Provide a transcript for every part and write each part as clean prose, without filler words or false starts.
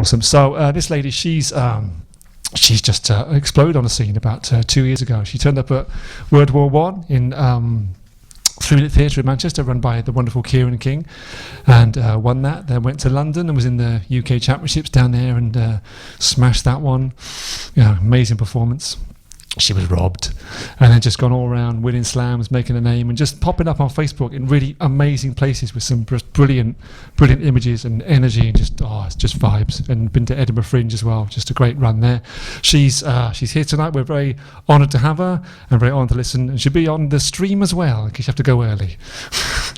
Awesome. So this lady, she's just exploded on the scene about 2 years ago. She turned up at World War One in 3-Minute Theatre in Manchester, run by the wonderful Kieran King, and won that. Then went to London and was in the UK Championships down there and smashed that one. Yeah, amazing performance. She was robbed, and then just gone all around winning slams, making a name, and just popping up on Facebook in really amazing places with some brilliant images and energy, and it's just vibes. And been to Edinburgh Fringe as well, just a great run there. She's here tonight. We're very honoured to have her and very honoured to listen, and she'll be on the stream as well in case you have to go early.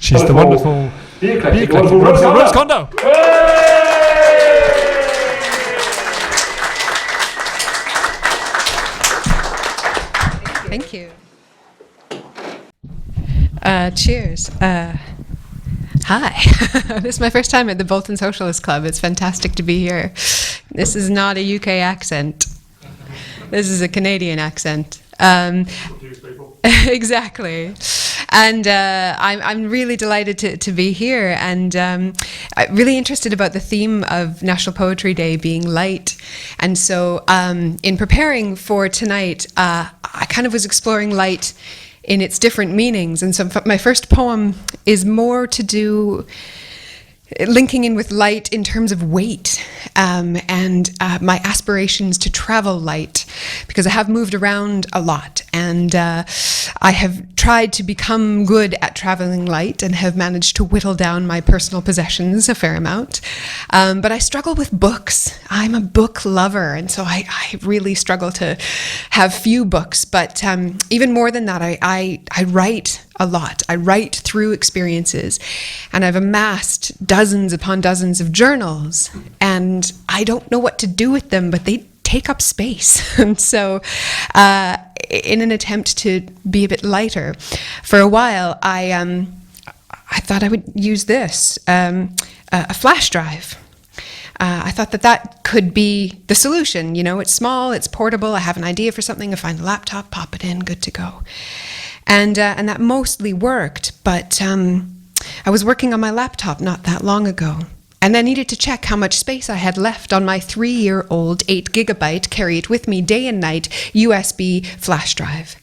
She's the wonderful, wonderful Rose Condo. Thank you. Cheers. Hi. This is my first time at the Bolton Socialist Club. It's fantastic to be here. This is not a UK accent. This is a Canadian accent. Exactly. And I'm really delighted to be here, and I'm really interested about the theme of National Poetry Day being light. And so in preparing for tonight, I kind of was exploring light in its different meanings. And so my first poem is more to do linking in with light in terms of weight and my aspirations to travel light, because I have moved around a lot, and I have tried to become good at traveling light and have managed to whittle down my personal possessions a fair amount. But I struggle with books. I'm a book lover, and so I really struggle to have few books. But even more than that, I write a lot. I write through experiences, and I've amassed dozens upon dozens of journals, and I don't know what to do with them, but they take up space. And so in an attempt to be a bit lighter, for a while I thought I would use this, a flash drive. I thought that could be the solution. You know, it's small, it's portable, I have an idea for something, I find the laptop, pop it in, good to go. And that mostly worked, but I was working on my laptop not that long ago, and I needed to check how much space I had left on my 3-year-old 8 gigabyte, carry it with me day and night, USB flash drive.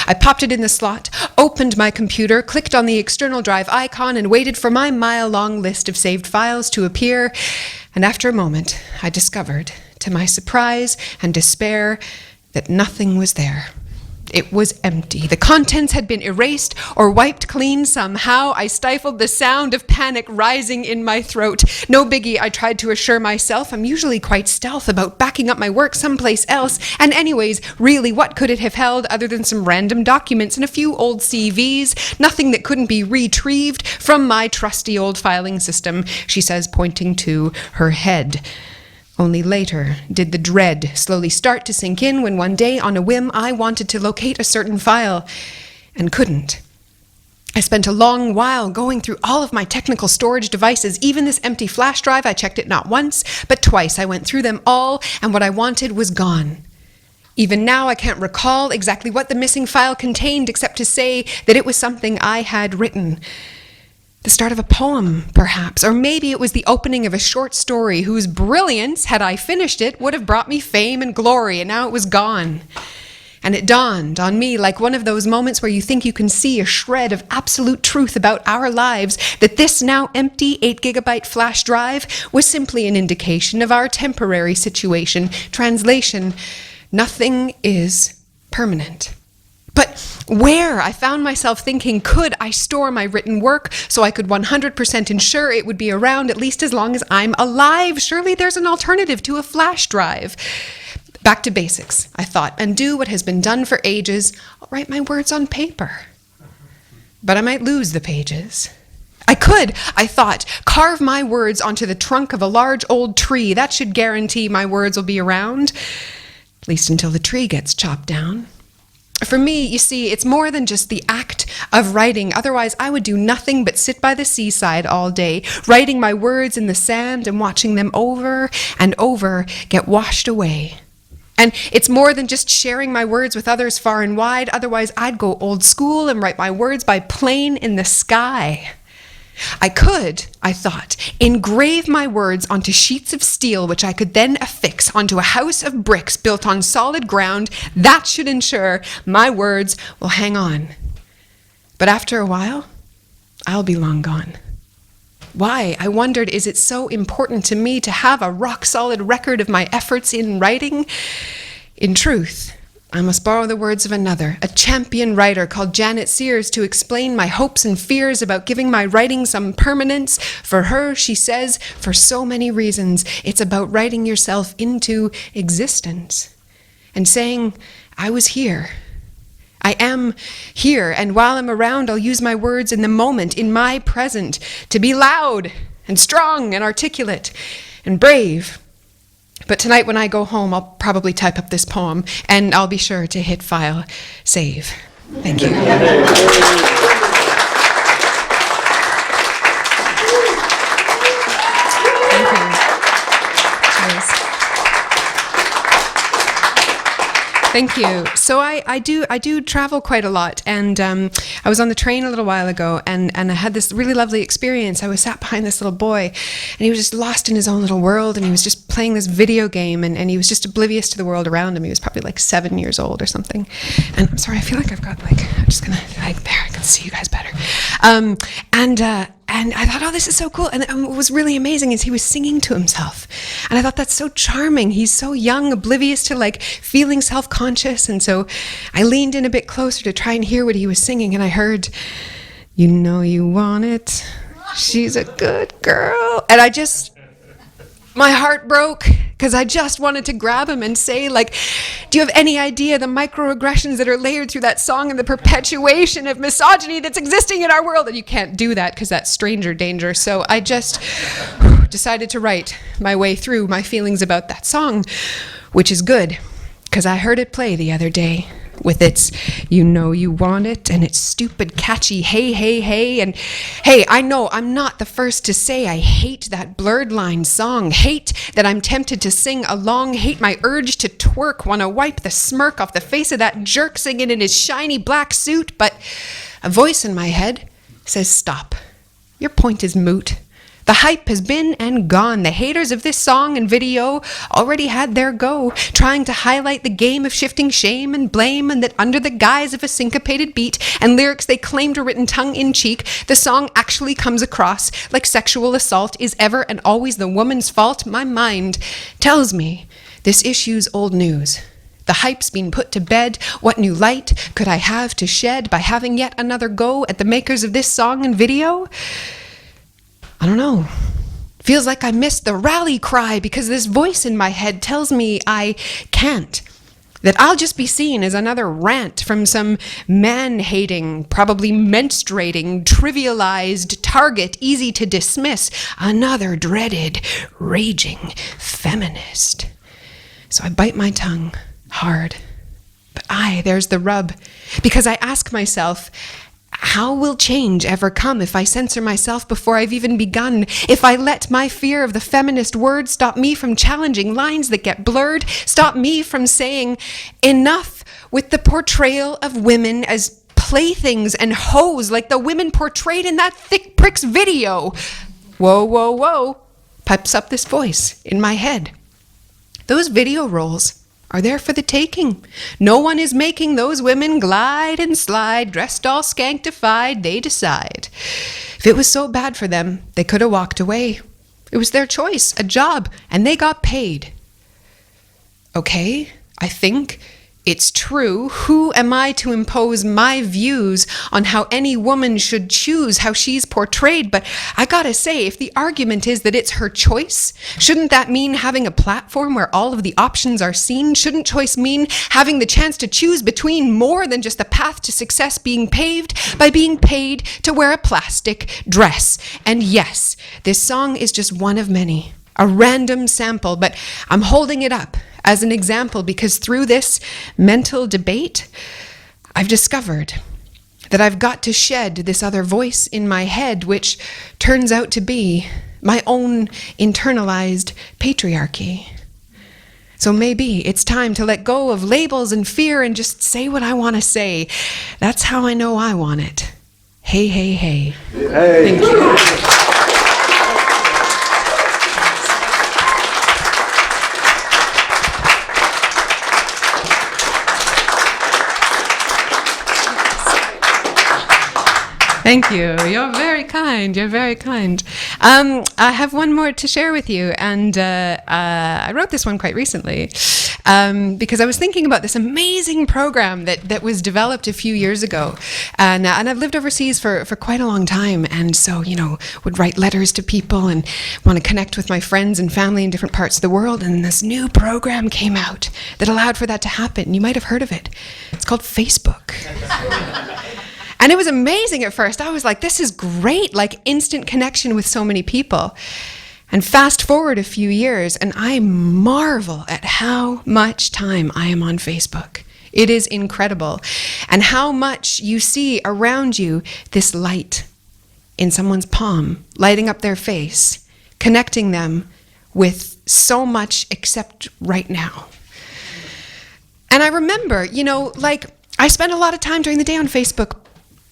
I popped it in the slot, opened my computer, clicked on the external drive icon, and waited for my mile-long list of saved files to appear. And after a moment, I discovered, to my surprise and despair, that nothing was there. It was empty. The contents had been erased or wiped clean somehow. I stifled the sound of panic rising in my throat. No biggie, I tried to assure myself. I'm usually quite stealth about backing up my work someplace else. And anyways, really, what could it have held other than some random documents and a few old CVs? Nothing that couldn't be retrieved from my trusty old filing system, she says, pointing to her head. Only later did the dread slowly start to sink in when one day, on a whim, I wanted to locate a certain file and couldn't. I spent a long while going through all of my technical storage devices, even this empty flash drive. I checked it not once, but twice. I went through them all, and what I wanted was gone. Even now, I can't recall exactly what the missing file contained, except to say that it was something I had written. The start of a poem, perhaps, or maybe it was the opening of a short story whose brilliance, had I finished it, would have brought me fame and glory, and now it was gone. And it dawned on me, like one of those moments where you think you can see a shred of absolute truth about our lives, that this now empty 8 gigabyte flash drive was simply an indication of our temporary situation. Translation, nothing is permanent. But where? I found myself thinking, could I store my written work so I could 100% ensure it would be around at least as long as I'm alive? Surely there's an alternative to a flash drive. Back to basics, I thought, and do what has been done for ages. I'll write my words on paper. But I might lose the pages. I could, I thought, carve my words onto the trunk of a large old tree. That should guarantee my words will be around, at least until the tree gets chopped down. For me, you see, it's more than just the act of writing. Otherwise, I would do nothing but sit by the seaside all day, writing my words in the sand and watching them over and over get washed away. And it's more than just sharing my words with others far and wide. Otherwise, I'd go old school and write my words by plane in the sky. I could, I thought, engrave my words onto sheets of steel, which I could then affix onto a house of bricks built on solid ground. That should ensure my words will hang on. But after a while, I'll be long gone. Why, I wondered, is it so important to me to have a rock-solid record of my efforts in writing? In truth, I must borrow the words of another, a champion writer called Janet Sears, to explain my hopes and fears about giving my writing some permanence. For her, she says, for so many reasons, it's about writing yourself into existence and saying, I was here. I am here, and while I'm around, I'll use my words in the moment, in my present, to be loud and strong and articulate and brave. But tonight when I go home, I'll probably type up this poem, and I'll be sure to hit file save. Thank you. Thank you. Cheers. Thank you. So I do travel quite a lot, and I was on the train a little while ago, and I had this really lovely experience. I was sat behind this little boy, and he was just lost in his own little world, and he was just playing this video game, and he was just oblivious to the world around him. He was probably like 7 years old or something. And I'm sorry, I feel like I'm just gonna, like, there, I can see you guys better. And I thought, oh, this is so cool. And what was really amazing is he was singing to himself. And I thought, that's so charming. He's so young, oblivious to like feeling self-conscious. And so I leaned in a bit closer to try and hear what he was singing. And I heard, you know you want it. She's a good girl. And my heart broke, because I just wanted to grab him and say, like, do you have any idea the microaggressions that are layered through that song and the perpetuation of misogyny that's existing in our world? And you can't do that because that's stranger danger. So I just decided to write my way through my feelings about that song, which is good, because I heard it play the other day with its you know you want it and its stupid catchy hey hey hey. And hey, I know I'm not the first to say I hate that blurred line song, hate that I'm tempted to sing along, hate my urge to twerk, want to wipe the smirk off the face of that jerk singing in his shiny black suit. But a voice in my head says, stop, your point is moot. The hype has been and gone. The haters of this song and video already had their go, trying to highlight the game of shifting shame and blame, and that under the guise of a syncopated beat and lyrics they claimed are written tongue-in-cheek, the song actually comes across like sexual assault is ever and always the woman's fault. My mind tells me this issue's old news. The hype's been put to bed. What new light could I have to shed by having yet another go at the makers of this song and video? I don't know. Feels like I missed the rally cry, because this voice in my head tells me I can't. That I'll just be seen as another rant from some man-hating, probably menstruating, trivialized target, easy to dismiss, another dreaded, raging feminist. So I bite my tongue hard. But there's the rub. Because I ask myself, how will change ever come if I censor myself before I've even begun? If I let my fear of the feminist word stop me from challenging lines that get blurred, stop me from saying enough with the portrayal of women as playthings and hoes like the women portrayed in that Thick Pricks video. Whoa, whoa, whoa, pipes up this voice in my head. Those video rolls are there for the taking. No one is making those women glide and slide, dressed all skanktified, they decide. If it was so bad for them, they could have walked away. It was their choice, a job, and they got paid. Okay, I think it's true. Who am I to impose my views on how any woman should choose how she's portrayed? But I gotta say, if the argument is that it's her choice, shouldn't that mean having a platform where all of the options are seen? Shouldn't choice mean having the chance to choose between more than just the path to success being paved by being paid to wear a plastic dress? And yes, this song is just one of many, a random sample, but I'm holding it up as an example because through this mental debate, I've discovered that I've got to shed this other voice in my head, which turns out to be my own internalized patriarchy. So maybe it's time to let go of labels and fear and just say what I want to say. That's how I know I want it. Hey, hey, hey. Hey. Thank you. Thank you. You're very kind. You're very kind. I have one more to share with you, and I wrote this one quite recently because I was thinking about this amazing program that was developed a few years ago, and I've lived overseas for quite a long time, and so would write letters to people and want to connect with my friends and family in different parts of the world. And this new program came out that allowed for that to happen. You might have heard of it. It's called Facebook. And it was amazing at first. I was like, this is great, like instant connection with so many people. And fast forward a few years, and I marvel at how much time I am on Facebook. It is incredible. And how much you see around you this light in someone's palm, lighting up their face, connecting them with so much except right now. And I remember, I spend a lot of time during the day on Facebook,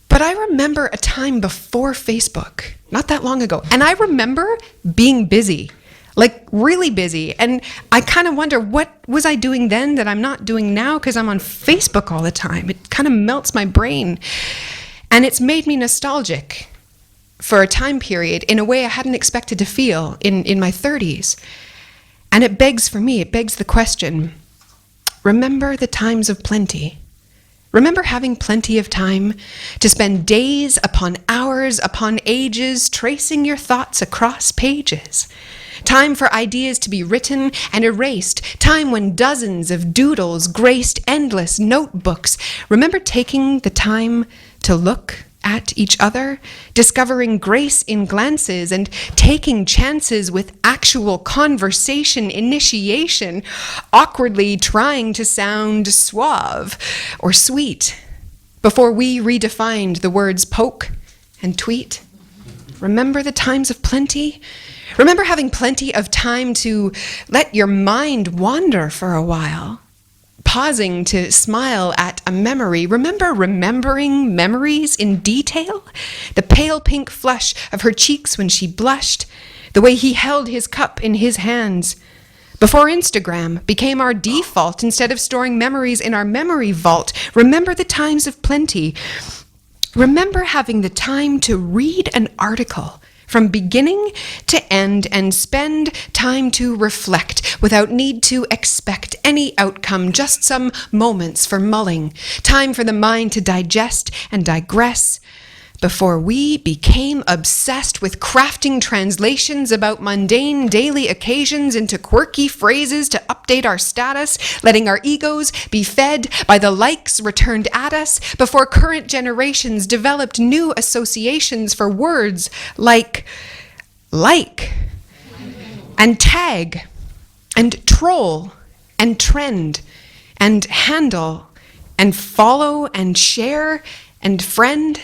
but I remember a time before Facebook, not that long ago. And I remember being busy, like really busy. And I kind of wonder, what was I doing then that I'm not doing now because I'm on Facebook all the time? It kind of melts my brain. And it's made me nostalgic for a time period in a way I hadn't expected to feel in my 30s. And it begs the question, remember the times of plenty. Remember having plenty of time to spend days upon hours upon ages tracing your thoughts across pages. Time for ideas to be written and erased. Time when dozens of doodles graced endless notebooks. Remember taking the time to look at each other, discovering grace in glances and taking chances with actual conversation initiation, awkwardly trying to sound suave or sweet before we redefined the words poke and tweet. Remember the times of plenty? Remember having plenty of time to let your mind wander for a while? Pausing to smile at a memory. Remember remembering memories in detail? The pale pink flush of her cheeks when she blushed, the way he held his cup in his hands. Before Instagram became our default instead of storing memories in our memory vault. Remember the times of plenty. Remember having the time to read an article from beginning to end and spend time to reflect without need to expect any outcome, just some moments for mulling, time for the mind to digest and digress before we became obsessed with crafting translations about mundane daily occasions into quirky phrases to update our status, letting our egos be fed by the likes returned at us before current generations developed new associations for words like and tag and troll and trend and handle and follow and share and friend.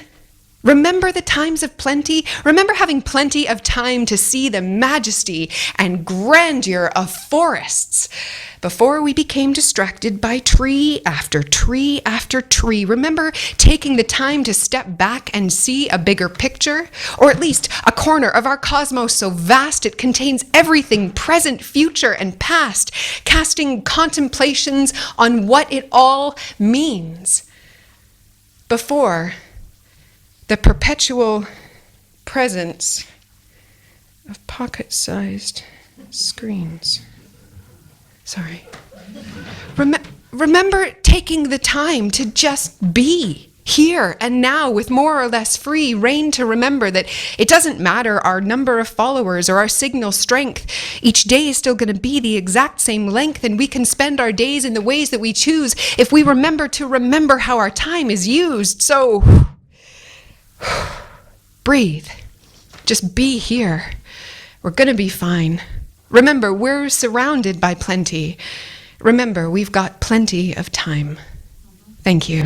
Remember the times of plenty? Remember having plenty of time to see the majesty and grandeur of forests before we became distracted by tree after tree after tree. Remember taking the time to step back and see a bigger picture, or at least a corner of our cosmos so vast it contains everything present, future, and past, casting contemplations on what it all means before the perpetual presence of pocket-sized screens. Sorry. Remember taking the time to just be here and now with more or less free reign to remember that it doesn't matter our number of followers or our signal strength. Each day is still going to be the exact same length, and we can spend our days in the ways that we choose if we remember to remember how our time is used. So breathe. Just be here. We're going to be fine. Remember, we're surrounded by plenty. Remember, we've got plenty of time. Thank you.